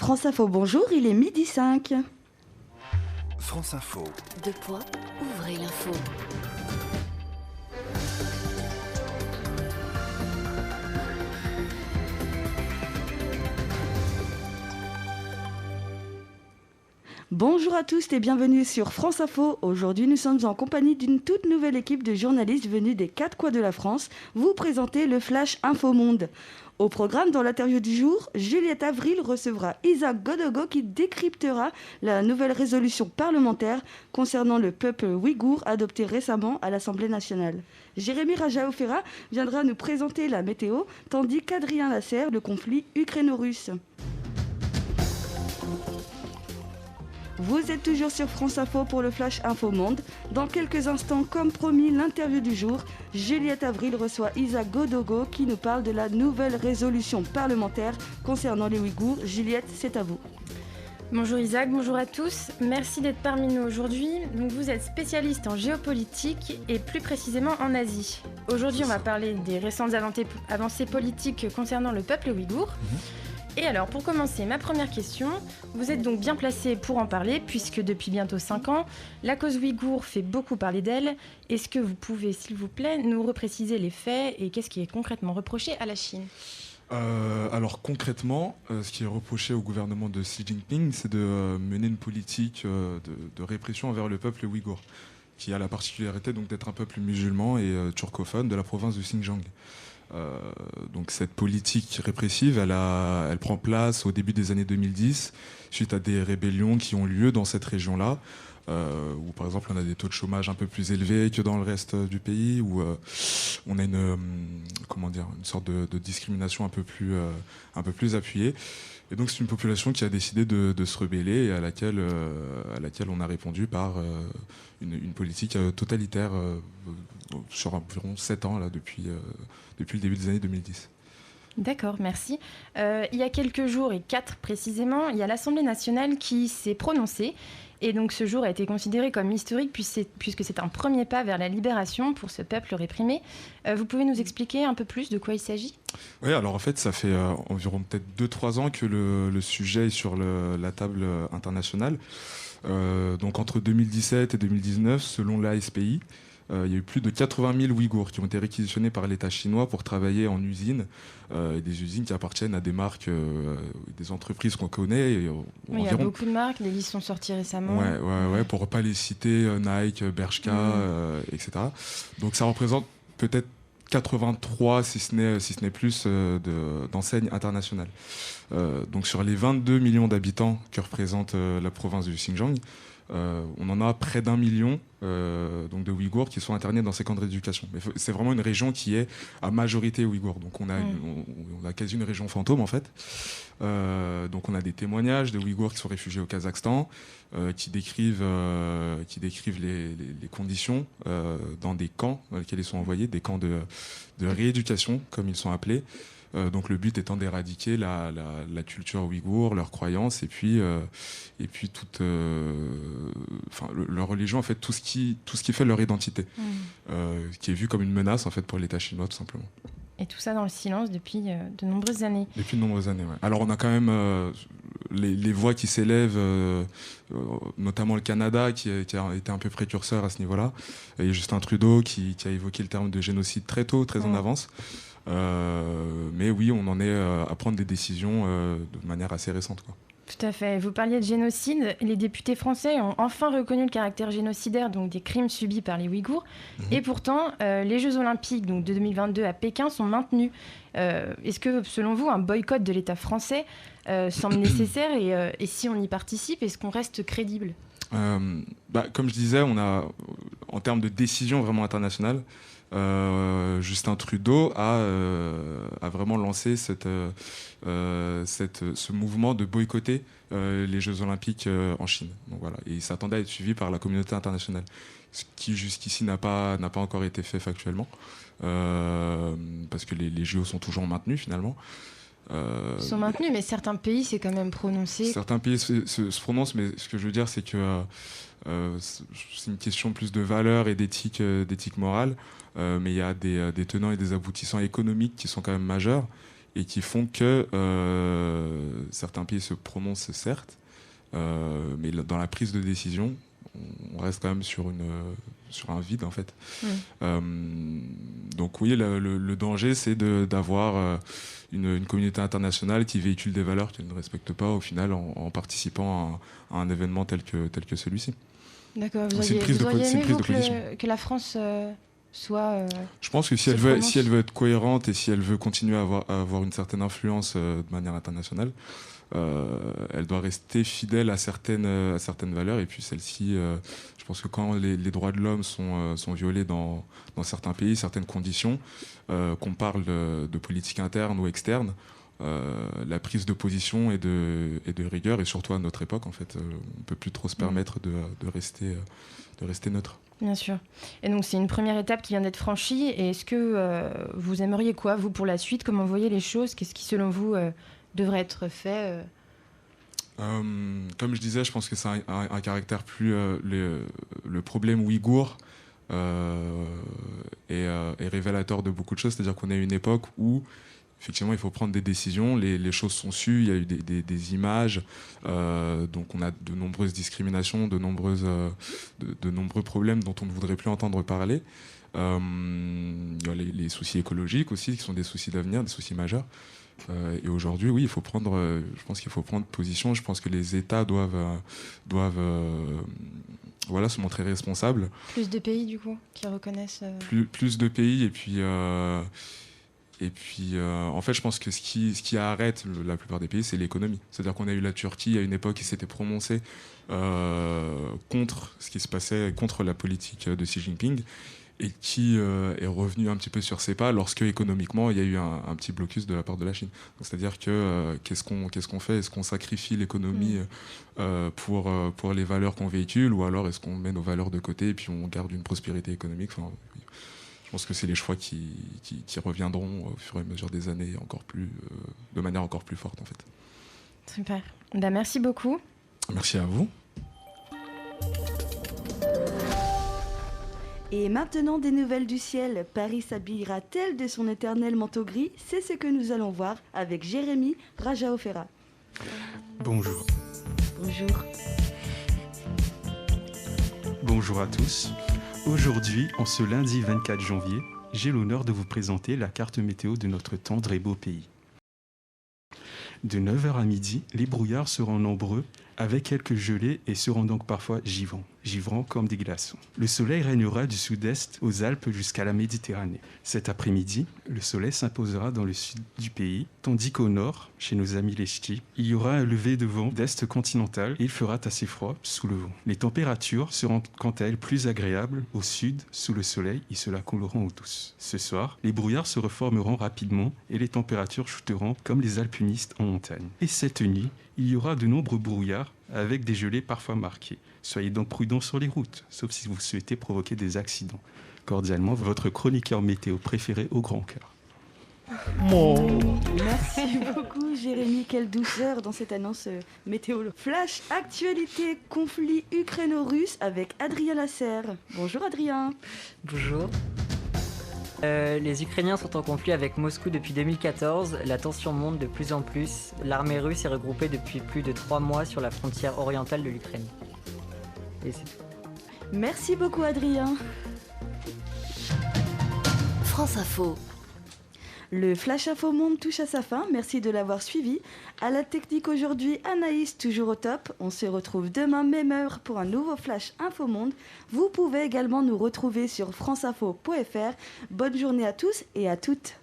France Info, bonjour, il est 12h05. France Info. Deux points, ouvrez l'info. Bonjour à tous et bienvenue sur France Info. Aujourd'hui, nous sommes en compagnie d'une toute nouvelle équipe de journalistes venus des quatre coins de la France. Vous présentez le Flash Info Monde. Au programme, dans l'interview du jour, Juliette Avril recevra Isaac Godogo qui décryptera la nouvelle résolution parlementaire concernant le peuple ouïghour adoptée récemment à l'Assemblée nationale. Jérémy Rajaoufera viendra nous présenter la météo, tandis qu'Adrien Lasserre, le conflit ukraino-russe. Vous êtes toujours sur France Info pour le Flash Info Monde. Dans quelques instants, comme promis, l'interview du jour. Juliette Avril reçoit Isaac Godogo qui nous parle de la nouvelle résolution parlementaire concernant les Ouïghours. Juliette, c'est à vous. Bonjour Isaac, bonjour à tous. Merci d'être parmi nous aujourd'hui. Donc vous êtes spécialiste en géopolitique et plus précisément en Asie. Aujourd'hui, on va parler des récentes avancées politiques concernant le peuple ouïghour. Et alors, pour commencer, ma première question, vous êtes donc bien placé pour en parler, puisque depuis bientôt 5 ans, la cause ouïghour fait beaucoup parler d'elle. Est-ce que vous pouvez, s'il vous plaît, nous repréciser les faits et qu'est-ce qui est concrètement reproché à la Chine ? Alors concrètement, ce qui est reproché au gouvernement de Xi Jinping, c'est de mener une politique de répression envers le peuple ouïghour, qui a la particularité donc d'être un peuple musulman et turcophone de la province du Xinjiang. Donc cette politique répressive, elle prend place au début des années 2010 suite à des rébellions qui ont lieu dans cette région-là, où par exemple on a des taux de chômage un peu plus élevés que dans le reste du pays, où on a une sorte de discrimination un peu plus appuyée. Et donc c'est une population qui a décidé de se rebeller et à laquelle on a répondu par une politique totalitaire sur environ 7 ans là, depuis le début des années 2010. D'accord, merci. Il y a quelques jours, et 4 précisément, il y a l'Assemblée nationale qui s'est prononcée. Et donc ce jour a été considéré comme historique puisque c'est un premier pas vers la libération pour ce peuple réprimé. Vous pouvez nous expliquer un peu plus de quoi il s'agit ? Oui, alors en fait, ça fait environ peut-être 2-3 ans que le sujet est sur la table internationale. Donc entre 2017 et 2019, selon l'ASPI, il y a eu plus de 80 000 Ouïghours qui ont été réquisitionnés par l'État chinois pour travailler en usines, et des usines qui appartiennent à des marques, des entreprises qu'on connaît. Il y a beaucoup de marques, les listes sont sorties récemment. Ouais, pour ne pas les citer, Nike, Bershka, etc. Donc ça représente peut-être 83, si ce n'est plus, d'enseignes internationales. Donc sur les 22 millions d'habitants que représente la province du Xinjiang, on en a près d'1 million donc de Ouïghours qui sont internés dans ces camps de rééducation. Mais c'est vraiment une région qui est à majorité Ouïghour. Donc on a quasi une région fantôme en fait. Donc on a des témoignages de Ouïghours qui sont réfugiés au Kazakhstan, qui décrivent les conditions dans des camps dans lesquels ils sont envoyés, des camps de rééducation comme ils sont appelés. Donc le but étant d'éradiquer la culture ouïghour, leurs croyances et puis toute leur religion, en fait tout ce qui fait leur identité, qui est vu comme une menace en fait pour l'État chinois tout simplement. Et tout ça dans le silence depuis de nombreuses années. Depuis de nombreuses années, ouais. Alors on a quand même les voix qui s'élèvent, notamment le Canada qui a été un peu précurseur à ce niveau-là, et Justin Trudeau qui a évoqué le terme de génocide très tôt, très en avance. Mais oui, on en est à prendre des décisions de manière assez récente, quoi. Tout à fait. Vous parliez de génocide. Les députés français ont enfin reconnu le caractère génocidaire donc des crimes subis par les Ouïghours. Et pourtant, les Jeux Olympiques donc, de 2022 à Pékin sont maintenus. Est-ce que, selon vous, un boycott de l'État français semble nécessaire et si on y participe, est-ce qu'on reste crédible ? Comme je disais, on a, en termes de décision vraiment internationale, Justin Trudeau a vraiment lancé ce mouvement de boycotter les Jeux Olympiques en Chine. Donc voilà, et il s'attendait à être suivi par la communauté internationale, ce qui jusqu'ici n'a pas encore été fait factuellement, parce que les JO sont toujours maintenus finalement. Ils sont maintenus, mais certains pays s'est quand même prononcé. Certains pays se prononcent, mais ce que je veux dire, c'est que c'est une question plus de valeur et d'éthique morale, mais il y a des tenants et des aboutissants économiques qui sont quand même majeurs. et qui font que certains pays se prononcent, certes, mais dans la prise de décision, on reste quand même sur un vide, en fait. Donc oui, le danger, c'est d'avoir une communauté internationale qui véhicule des valeurs qu'elle ne respecte pas, au final, en participant à un événement tel que celui-ci. D'accord, Donc, vous auriez aimé que la France soit... Je pense que si elle veut être cohérente et si elle veut continuer à avoir une certaine influence de manière internationale, elle doit rester fidèle à certaines valeurs. Et puis celle-ci, je pense que quand les droits de l'homme sont violés dans certains pays, certaines conditions, qu'on parle de politique interne ou externe, la prise de position et de rigueur, et surtout à notre époque, en fait, on ne peut plus trop se permettre de rester neutre. Bien sûr. Et donc c'est une première étape qui vient d'être franchie. Et est-ce que vous aimeriez quoi, vous, pour la suite? Comment vous voyez les choses? Qu'est-ce qui, selon vous, devrait être fait? Comme je disais, je pense que c'est un caractère plus... le problème ouïghour est révélateur de beaucoup de choses. C'est-à-dire qu'on est à une époque où, effectivement, il faut prendre des décisions. Les choses sont sues, il y a eu des images. Donc on a de nombreuses discriminations, de nombreux problèmes dont on ne voudrait plus entendre parler. Il y a les soucis écologiques aussi, qui sont des soucis d'avenir, des soucis majeurs. Et aujourd'hui, oui, je pense qu'il faut prendre position. Je pense que les États doivent se montrer responsables. Plus de pays, du coup, qui reconnaissent... Plus de pays, et puis, en fait, je pense que ce qui arrête la plupart des pays, c'est l'économie. C'est-à-dire qu'on a eu la Turquie à une époque qui s'était prononcée contre ce qui se passait, contre la politique de Xi Jinping, et qui est revenu un petit peu sur ses pas lorsque économiquement il y a eu un petit blocus de la part de la Chine. Donc, c'est-à-dire que qu'est-ce qu'on fait? Est-ce qu'on sacrifie l'économie pour les valeurs qu'on véhicule, ou alors est-ce qu'on met nos valeurs de côté et puis on garde une prospérité économique? Enfin, je pense que c'est les choix qui reviendront au fur et à mesure des années, de manière encore plus forte, en fait. Super. Merci beaucoup. Merci à vous. Et maintenant, des nouvelles du ciel. Paris s'habillera-t-elle de son éternel manteau gris? C'est ce que nous allons voir avec Jérémy Rajaofera. Bonjour. Bonjour. Bonjour à tous. Aujourd'hui, en ce lundi 24 janvier, j'ai l'honneur de vous présenter la carte météo de notre tendre et beau pays. De 9h à midi, les brouillards seront nombreux, avec quelques gelées, et seront donc parfois givrants comme des glaçons. Le soleil régnera du sud-est aux Alpes jusqu'à la Méditerranée. Cet après-midi, le soleil s'imposera dans le sud du pays, tandis qu'au nord, chez nos amis les Ch'tis, il y aura un lever de vent d'est continental et il fera assez froid sous le vent. Les températures seront quant à elles plus agréables au sud, sous le soleil, et cela couleront eau douce. Ce soir, les brouillards se reformeront rapidement et les températures chuteront comme les alpinistes en montagne. Et cette nuit, il y aura de nombreux brouillards avec des gelées parfois marquées. Soyez donc prudents sur les routes, sauf si vous souhaitez provoquer des accidents. Cordialement, votre chroniqueur météo préféré au grand cœur. Merci beaucoup Jérémy, quelle douceur dans cette annonce météo. Flash actualité, conflit ukraino-russe avec Adrien Lasserre. Bonjour Adrien. Bonjour. Les Ukrainiens sont en conflit avec Moscou depuis 2014. La tension monte de plus en plus. L'armée russe est regroupée depuis plus de 3 mois sur la frontière orientale de l'Ukraine. Et c'est tout. Merci beaucoup Adrien. France Info. Le Flash Info Monde touche à sa fin. Merci de l'avoir suivi. À la technique aujourd'hui, Anaïs, toujours au top. On se retrouve demain, même heure, pour un nouveau Flash Info Monde. Vous pouvez également nous retrouver sur franceinfo.fr. Bonne journée à tous et à toutes.